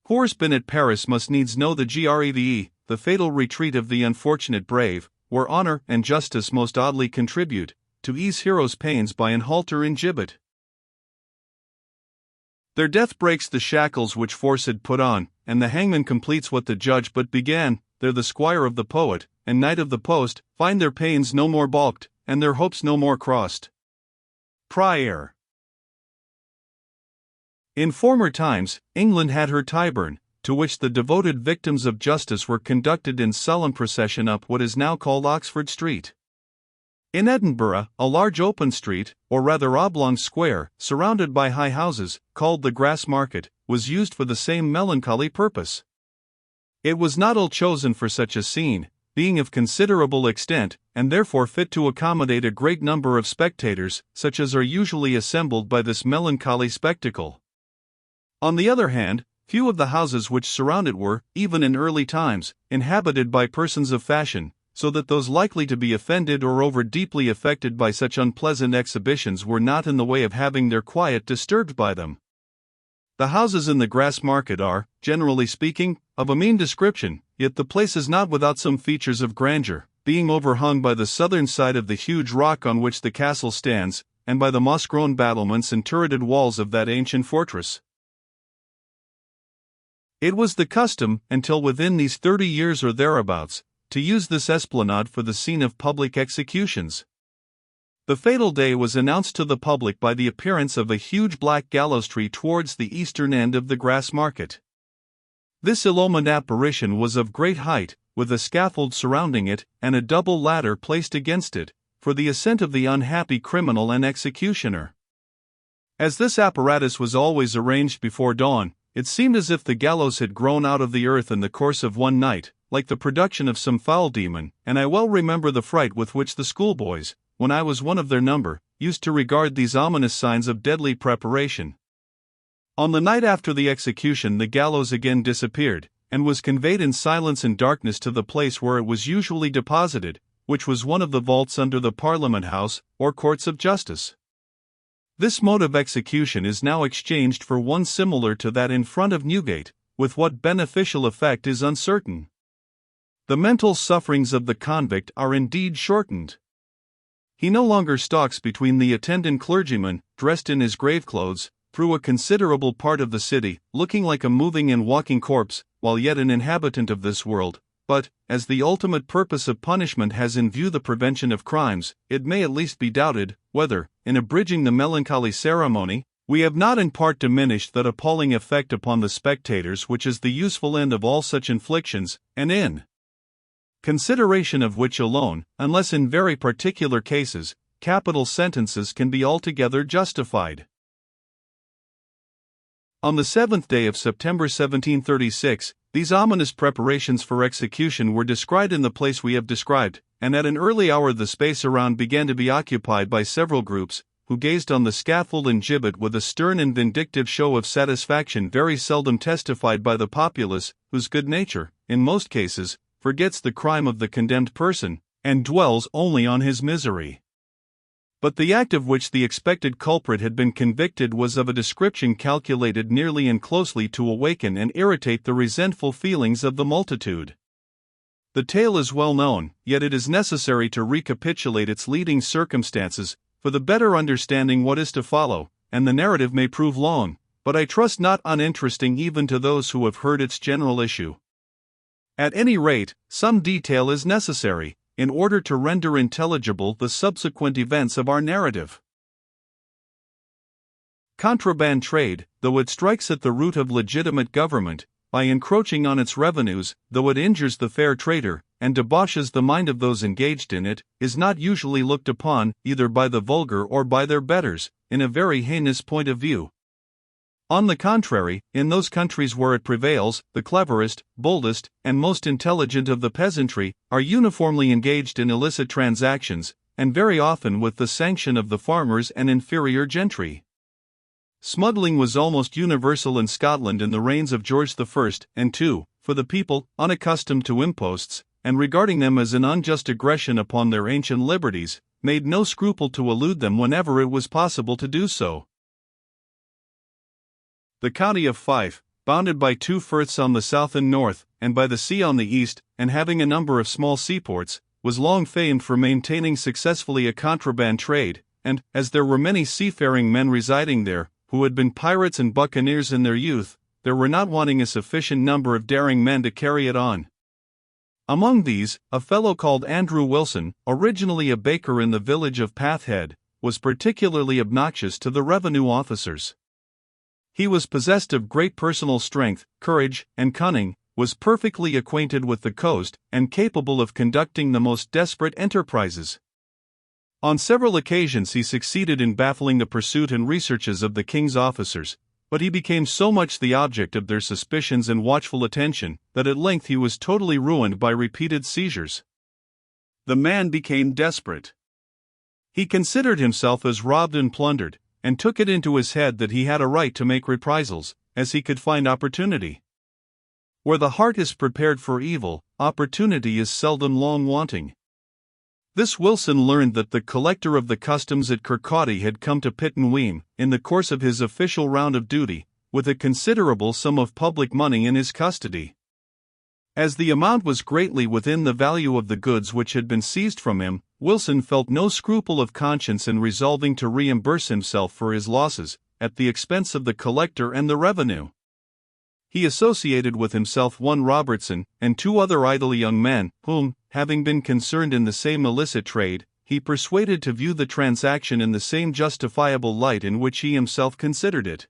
Who has been at Paris must needs know the Greve, the fatal retreat of the unfortunate brave, where honor and justice most oddly contribute to ease heroes' pains by an halter in gibbet. Their death breaks the shackles which force had put on, and the hangman completes what the judge but began. There the squire of the poet, and knight of the post, find their pains no more balked, and their hopes no more crossed. Prior. In former times, England had her Tyburn, to which the devoted victims of justice were conducted in solemn procession up what is now called Oxford Street. In Edinburgh, a large open street, or rather oblong square, surrounded by high houses, called the Grass Market, was used for the same melancholy purpose. It was not ill chosen for such a scene, being of considerable extent, and therefore fit to accommodate a great number of spectators, such as are usually assembled by this melancholy spectacle. On the other hand, few of the houses which surround it were, even in early times, inhabited by persons of fashion, so that those likely to be offended or over deeply affected by such unpleasant exhibitions were not in the way of having their quiet disturbed by them. The houses in the Grass Market are, generally speaking, of a mean description, yet the place is not without some features of grandeur, being overhung by the southern side of the huge rock on which the castle stands, and by the moss-grown battlements and turreted walls of that ancient fortress. It was the custom, until within these 30 years or thereabouts, to use this esplanade for the scene of public executions. The fatal day was announced to the public by the appearance of a huge black gallows tree towards the eastern end of the Grass Market. This illumined apparition was of great height, with a scaffold surrounding it, and a double ladder placed against it, for the ascent of the unhappy criminal and executioner. As this apparatus was always arranged before dawn, it seemed as if the gallows had grown out of the earth in the course of one night, like the production of some foul demon, and I well remember the fright with which the schoolboys, when I was one of their number, used to regard these ominous signs of deadly preparation. On the night after the execution the gallows again disappeared, and was conveyed in silence and darkness to the place where it was usually deposited, which was one of the vaults under the Parliament House, or Courts of Justice. This mode of execution is now exchanged for one similar to that in front of Newgate, with what beneficial effect is uncertain. The mental sufferings of the convict are indeed shortened. He no longer stalks between the attendant clergyman, dressed in his grave clothes, through a considerable part of the city, looking like a moving and walking corpse, while yet an inhabitant of this world, but, as the ultimate purpose of punishment has in view the prevention of crimes, it may at least be doubted, whether, in abridging the melancholy ceremony, we have not in part diminished that appalling effect upon the spectators which is the useful end of all such inflictions, and in consideration of which alone, unless in very particular cases, capital sentences can be altogether justified. On the 7th day of September 1736, these ominous preparations for execution were descried in the place we have described, and at an early hour the space around began to be occupied by several groups, who gazed on the scaffold and gibbet with a stern and vindictive show of satisfaction very seldom testified by the populace, whose good nature, in most cases, forgets the crime of the condemned person, and dwells only on his misery. But the act of which the expected culprit had been convicted was of a description calculated nearly and closely to awaken and irritate the resentful feelings of the multitude. The tale is well known, yet it is necessary to recapitulate its leading circumstances, for the better understanding what is to follow, and the narrative may prove long, but I trust not uninteresting even to those who have heard its general issue. At any rate, some detail is necessary, in order to render intelligible the subsequent events of our narrative. Contraband trade, though it strikes at the root of legitimate government, by encroaching on its revenues, though it injures the fair trader, and debauches the mind of those engaged in it, is not usually looked upon, either by the vulgar or by their betters, in a very heinous point of view. On the contrary, in those countries where it prevails, the cleverest, boldest, and most intelligent of the peasantry are uniformly engaged in illicit transactions, and very often with the sanction of the farmers and inferior gentry. Smuggling was almost universal in Scotland in the reigns of George I and II, for the people, unaccustomed to imposts, and regarding them as an unjust aggression upon their ancient liberties, made no scruple to elude them whenever it was possible to do so. The county of Fife, bounded by 2 firths on the south and north, and by the sea on the east, and having a number of small seaports, was long famed for maintaining successfully a contraband trade, and, as there were many seafaring men residing there, who had been pirates and buccaneers in their youth, there were not wanting a sufficient number of daring men to carry it on. Among these, a fellow called Andrew Wilson, originally a baker in the village of Pathhead, was particularly obnoxious to the revenue officers. He was possessed of great personal strength, courage, and cunning, was perfectly acquainted with the coast, and capable of conducting the most desperate enterprises. On several occasions he succeeded in baffling the pursuit and researches of the king's officers, but he became so much the object of their suspicions and watchful attention, that at length he was totally ruined by repeated seizures. The man became desperate. He considered himself as robbed and plundered, and took it into his head that he had a right to make reprisals, as he could find opportunity. Where the heart is prepared for evil, opportunity is seldom long wanting. This Wilson learned that the collector of the customs at Kirkcaldy had come to Pittenweem, in the course of his official round of duty, with a considerable sum of public money in his custody. As the amount was greatly within the value of the goods which had been seized from him, Wilson felt no scruple of conscience in resolving to reimburse himself for his losses, at the expense of the collector and the revenue. He associated with himself one Robertson, and 2 other idle young men, whom, having been concerned in the same illicit trade, he persuaded to view the transaction in the same justifiable light in which he himself considered it.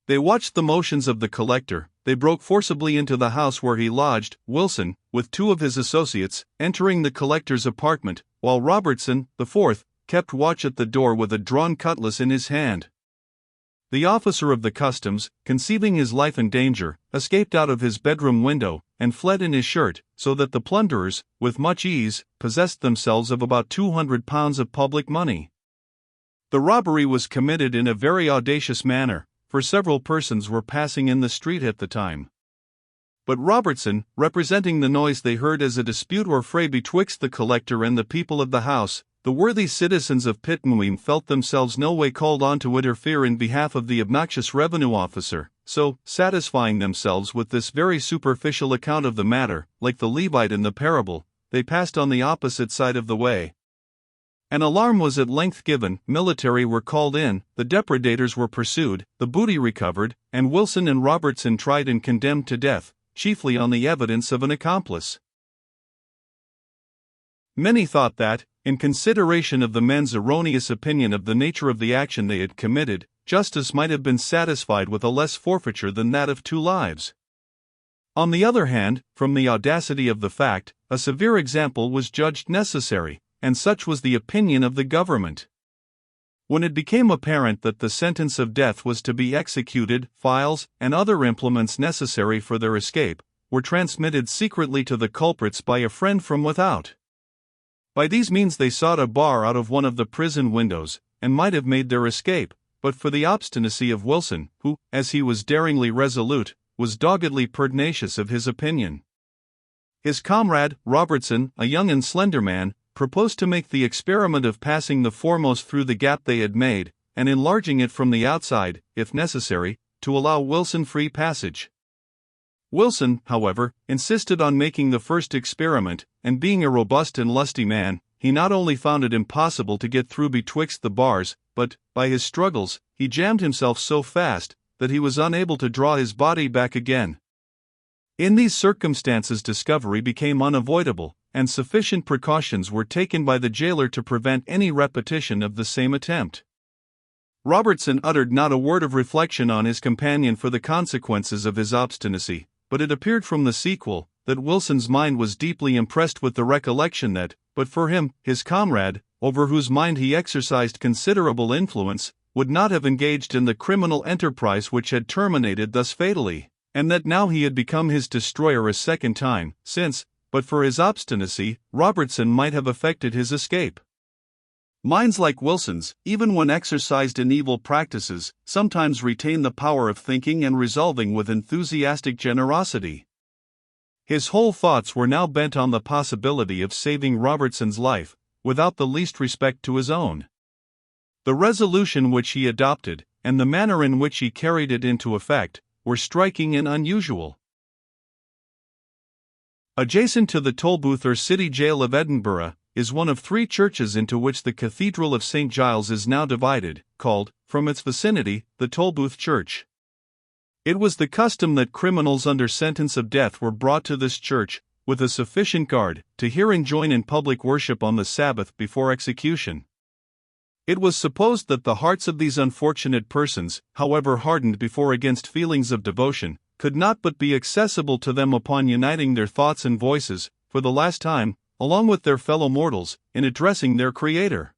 They watched the motions of the collector, they broke forcibly into the house where he lodged, Wilson, with 2 of his associates, entering the collector's apartment, while Robertson, the 4th, kept watch at the door with a drawn cutlass in his hand. The officer of the customs, conceiving his life in danger, escaped out of his bedroom window, and fled in his shirt, so that the plunderers, with much ease, possessed themselves of about £200 of public money. The robbery was committed in a very audacious manner, for several persons were passing in the street at the time. But Robertson, representing the noise they heard as a dispute or fray betwixt the collector and the people of the house, the worthy citizens of Pittenweem felt themselves no way called on to interfere in behalf of the obnoxious revenue officer, so, satisfying themselves with this very superficial account of the matter, like the Levite in the parable, they passed on the opposite side of the way. An alarm was at length given, military were called in, the depredators were pursued, the booty recovered, and Wilson and Robertson tried and condemned to death, chiefly on the evidence of an accomplice. Many thought that, in consideration of the men's erroneous opinion of the nature of the action they had committed, justice might have been satisfied with a less forfeiture than that of 2 lives. On the other hand, from the audacity of the fact, a severe example was judged necessary, and such was the opinion of the government. When it became apparent that the sentence of death was to be executed, files, and other implements necessary for their escape, were transmitted secretly to the culprits by a friend from without. By these means they sought a bar out of one of the prison windows, and might have made their escape, but for the obstinacy of Wilson, who, as he was daringly resolute, was doggedly pertinacious of his opinion. His comrade, Robertson, a young and slender man, proposed to make the experiment of passing the foremost through the gap they had made, and enlarging it from the outside, if necessary, to allow Wilson free passage. Wilson, however, insisted on making the first experiment, and being a robust and lusty man, he not only found it impossible to get through betwixt the bars, but, by his struggles, he jammed himself so fast, that he was unable to draw his body back again. In these circumstances discovery became unavoidable, and sufficient precautions were taken by the jailer to prevent any repetition of the same attempt. Robertson uttered not a word of reflection on his companion for the consequences of his obstinacy, but it appeared from the sequel, that Wilson's mind was deeply impressed with the recollection that, but for him, his comrade, over whose mind he exercised considerable influence, would not have engaged in the criminal enterprise which had terminated thus fatally, and that now he had become his destroyer a second time, since, but for his obstinacy, Robertson might have effected his escape. Minds like Wilson's, even when exercised in evil practices, sometimes retain the power of thinking and resolving with enthusiastic generosity. His whole thoughts were now bent on the possibility of saving Robertson's life, without the least respect to his own. The resolution which he adopted, and the manner in which he carried it into effect, were striking and unusual. Adjacent to the Tolbooth or City Jail of Edinburgh is one of three churches into which the Cathedral of St. Giles is now divided, called, from its vicinity, the Tolbooth Church. It was the custom that criminals under sentence of death were brought to this church, with a sufficient guard, to hear and join in public worship on the Sabbath before execution. It was supposed that the hearts of these unfortunate persons, however hardened before against feelings of devotion, could not but be accessible to them upon uniting their thoughts and voices, for the last time, along with their fellow mortals, in addressing their Creator.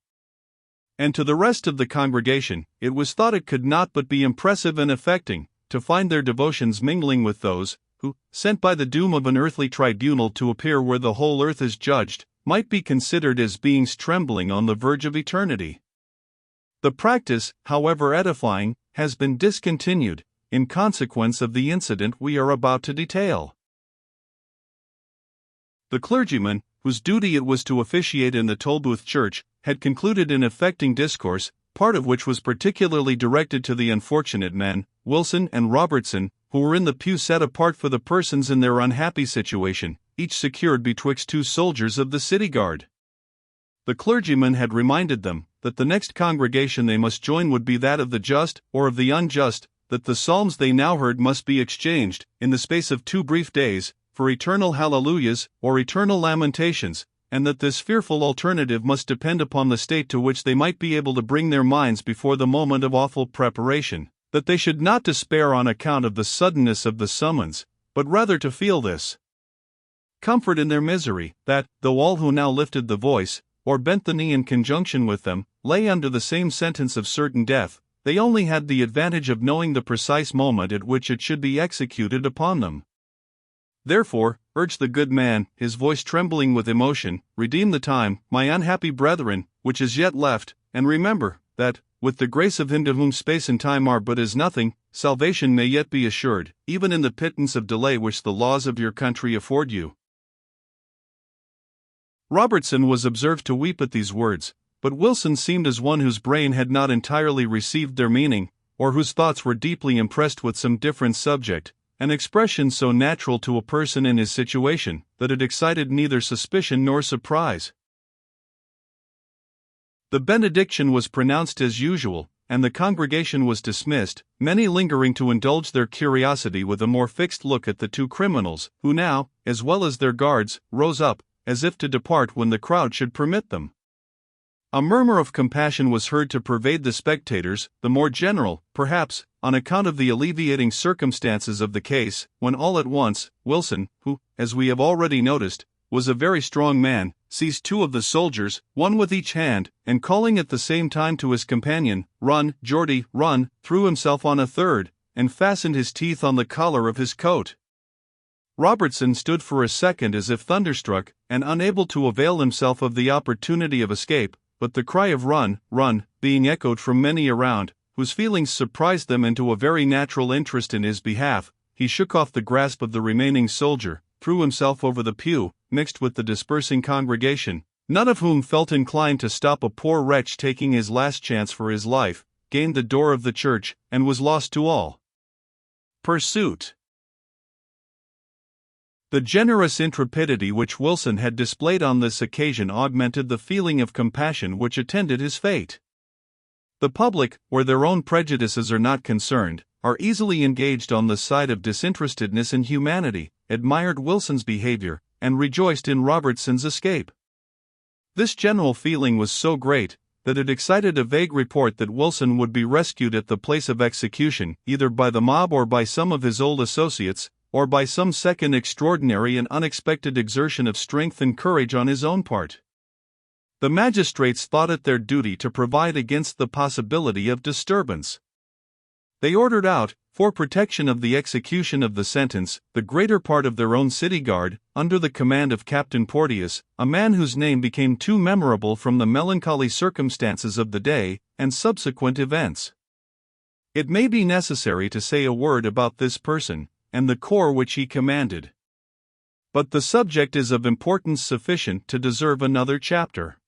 And to the rest of the congregation, it was thought it could not but be impressive and affecting, to find their devotions mingling with those, who, sent by the doom of an earthly tribunal to appear where the whole earth is judged, might be considered as beings trembling on the verge of eternity. The practice, however edifying, has been discontinued, in consequence of the incident we are about to detail. The clergyman, whose duty it was to officiate in the Tolbooth Church, had concluded an affecting discourse, part of which was particularly directed to the unfortunate men, Wilson and Robertson, who were in the pew set apart for the persons in their unhappy situation, each secured betwixt two soldiers of the city guard. The clergyman had reminded them that the next congregation they must join would be that of the just or of the unjust, that the psalms they now heard must be exchanged, in the space of 2 brief days, for eternal hallelujahs or eternal lamentations, and that this fearful alternative must depend upon the state to which they might be able to bring their minds before the moment of awful preparation, that they should not despair on account of the suddenness of the summons, but rather to feel this comfort in their misery, that, though all who now lifted the voice, or bent the knee in conjunction with them, lay under the same sentence of certain death, they only had the advantage of knowing the precise moment at which it should be executed upon them. Therefore, urged the good man, his voice trembling with emotion, redeem the time, my unhappy brethren, which is yet left, and remember, that, with the grace of him to whom space and time are but as nothing, salvation may yet be assured, even in the pittance of delay which the laws of your country afford you. Robertson was observed to weep at these words, but Wilson seemed as one whose brain had not entirely received their meaning, or whose thoughts were deeply impressed with some different subject, an expression so natural to a person in his situation, that it excited neither suspicion nor surprise. The benediction was pronounced as usual, and the congregation was dismissed, many lingering to indulge their curiosity with a more fixed look at the two criminals, who now, as well as their guards, rose up, as if to depart when the crowd should permit them. A murmur of compassion was heard to pervade the spectators, the more general, perhaps, on account of the alleviating circumstances of the case, when all at once, Wilson, who, as we have already noticed, was a very strong man, seized 2 of the soldiers, one with each hand, and calling at the same time to his companion, "Run, Geordie, run," threw himself on a third, and fastened his teeth on the collar of his coat. Robertson stood for a second as if thunderstruck, and unable to avail himself of the opportunity of escape, but the cry of "Run, run," being echoed from many around, whose feelings surprised them into a very natural interest in his behalf, he shook off the grasp of the remaining soldier, threw himself over the pew, mixed with the dispersing congregation, none of whom felt inclined to stop a poor wretch taking his last chance for his life, gained the door of the church, and was lost to all pursuit. The generous intrepidity which Wilson had displayed on this occasion augmented the feeling of compassion which attended his fate. The public, where their own prejudices are not concerned, are easily engaged on the side of disinterestedness and humanity, admired Wilson's behavior, and rejoiced in Robertson's escape. This general feeling was so great, that it excited a vague report that Wilson would be rescued at the place of execution, either by the mob or by some of his old associates, or by some second extraordinary and unexpected exertion of strength and courage on his own part. The magistrates thought it their duty to provide against the possibility of disturbance. They ordered out, for protection of the execution of the sentence, the greater part of their own city guard, under the command of Captain Porteous, a man whose name became too memorable from the melancholy circumstances of the day and subsequent events. It may be necessary to say a word about this person, and the corps which he commanded. But the subject is of importance sufficient to deserve another chapter.